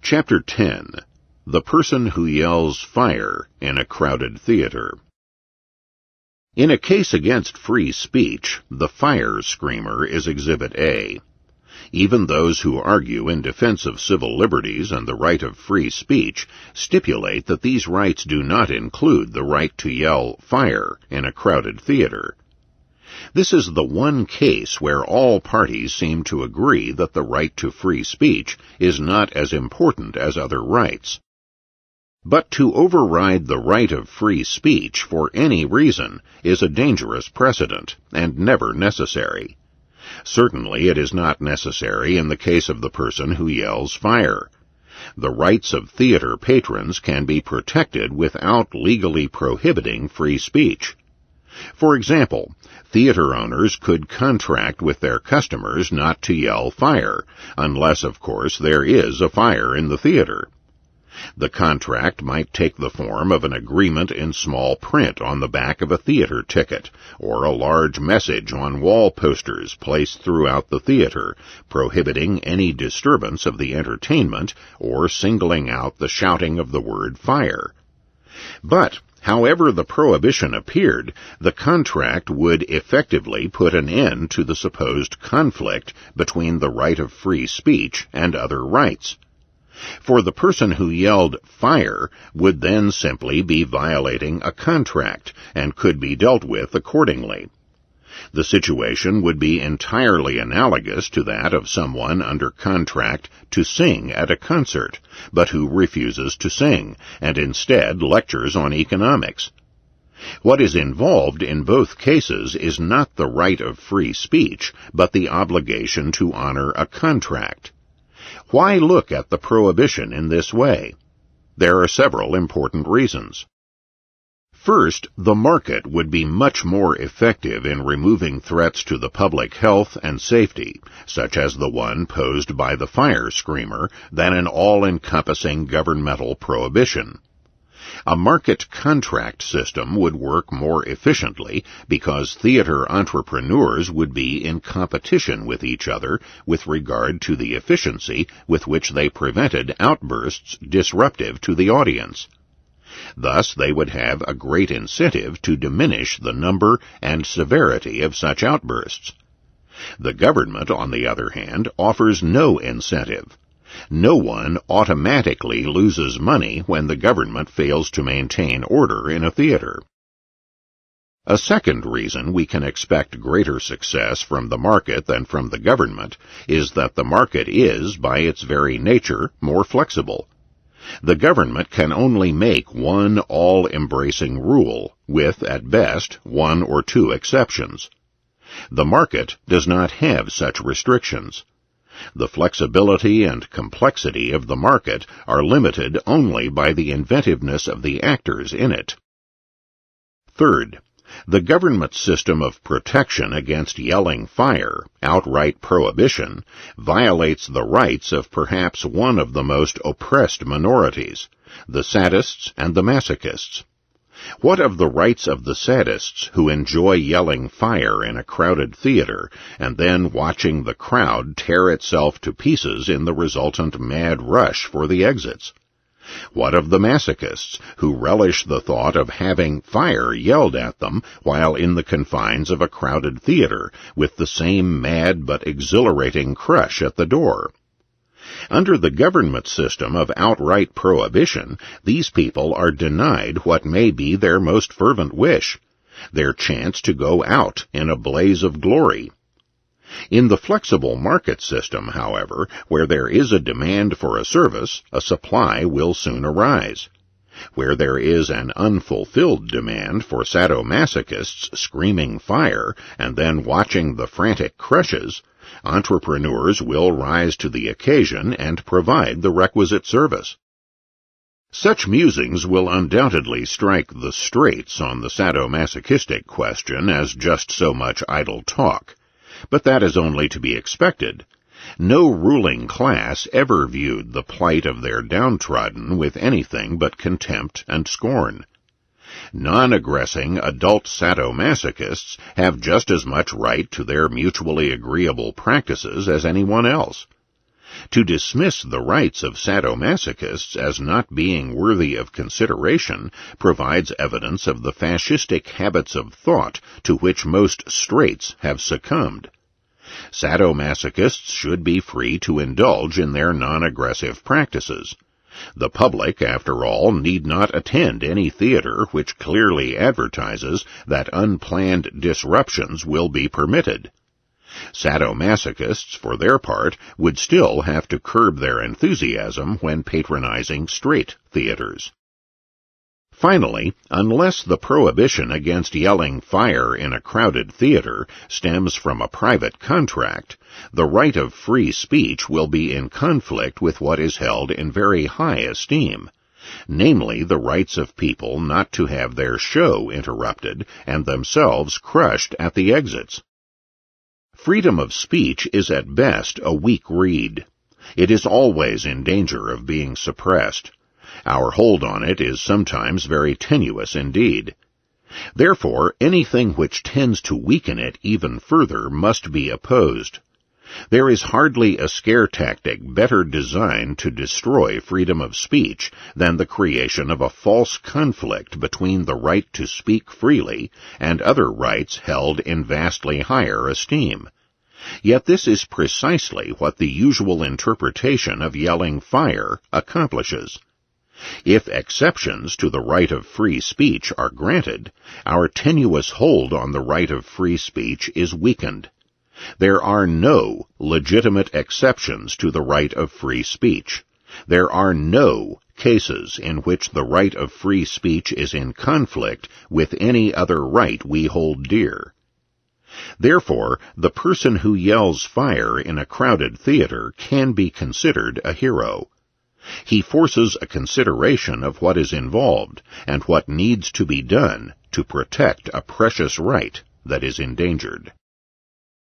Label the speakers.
Speaker 1: Chapter 10. The Person Who Yells Fire in a Crowded Theater. In a case against free speech, the fire screamer is Exhibit A. Even those who argue in defense of civil liberties and the right of free speech stipulate that these rights do not include the right to yell fire in a crowded theater. This is the one case where all parties seem to agree that the right to free speech is not as important as other rights. But to override the right of free speech for any reason is a dangerous precedent and never necessary. Certainly it is not necessary in the case of the person who yells fire. The rights of theater patrons can be protected without legally prohibiting free speech. For example, theater owners could contract with their customers not to yell fire, unless, of course, there is a fire in the theater. The contract might take the form of an agreement in small print on the back of a theater ticket, or a large message on wall posters placed throughout the theater, prohibiting any disturbance of the entertainment or singling out the shouting of the word fire. But however the prohibition appeared, the contract would effectively put an end to the supposed conflict between the right of free speech and other rights. For the person who yelled fire would then simply be violating a contract and could be dealt with accordingly. The situation would be entirely analogous to that of someone under contract to sing at a concert, but who refuses to sing, and instead lectures on economics. What is involved in both cases is not the right of free speech, but the obligation to honor a contract. Why look at the prohibition in this way? There are several important reasons. First, the market would be much more effective in removing threats to the public health and safety, such as the one posed by the fire screamer, than an all-encompassing governmental prohibition. A market contract system would work more efficiently because theater entrepreneurs would be in competition with each other with regard to the efficiency with which they prevented outbursts disruptive to the audience. Thus, they would have a great incentive to diminish the number and severity of such outbursts. The government, on the other hand, offers no incentive. No one automatically loses money when the government fails to maintain order in a theater. A second reason we can expect greater success from the market than from the government is that the market is, by its very nature, more flexible. The government can only make one all-embracing rule, with, at best, one or two exceptions. The market does not have such restrictions. The flexibility and complexity of the market are limited only by the inventiveness of the actors in it. Third, the government system of protection against yelling fire, outright prohibition, violates the rights of perhaps one of the most oppressed minorities, the sadists and the masochists. What of the rights of the sadists who enjoy yelling fire in a crowded theater and then watching the crowd tear itself to pieces in the resultant mad rush for the exits? What of the masochists who relish the thought of having fire yelled at them while in the confines of a crowded theater with the same mad but exhilarating crush at the door? Under the government system of outright prohibition, these people are denied what may be their most fervent wish, their chance to go out in a blaze of glory. In the flexible market system, however, where there is a demand for a service, a supply will soon arise. Where there is an unfulfilled demand for sadomasochists screaming fire and then watching the frantic crushes, entrepreneurs will rise to the occasion and provide the requisite service. Such musings will undoubtedly strike the straits on the sadomasochistic question as just so much idle talk, but that is only to be expected. No ruling class ever viewed the plight of their downtrodden with anything but contempt and scorn. Non-aggressing adult sadomasochists have just as much right to their mutually agreeable practices as anyone else. To dismiss the rights of sadomasochists as not being worthy of consideration provides evidence of the fascistic habits of thought to which most straights have succumbed. Sadomasochists should be free to indulge in their non-aggressive practices. The public, after all, need not attend any theater which clearly advertises that unplanned disruptions will be permitted. Sadomasochists, for their part, would still have to curb their enthusiasm when patronizing straight theaters. Finally, unless the prohibition against yelling fire in a crowded theater stems from a private contract, the right of free speech will be in conflict with what is held in very high esteem, namely the rights of people not to have their show interrupted and themselves crushed at the exits. Freedom of speech is at best a weak reed. It is always in danger of being suppressed. Our hold on it is sometimes very tenuous indeed. Therefore, anything which tends to weaken it even further must be opposed. There is hardly a scare tactic better designed to destroy freedom of speech than the creation of a false conflict between the right to speak freely and other rights held in vastly higher esteem. Yet this is precisely what the usual interpretation of yelling fire accomplishes. If exceptions to the right of free speech are granted, our tenuous hold on the right of free speech is weakened. There are no legitimate exceptions to the right of free speech. There are no cases in which the right of free speech is in conflict with any other right we hold dear. Therefore, the person who yells fire in a crowded theater can be considered a hero. He forces a consideration of what is involved and what needs to be done to protect a precious right that is endangered.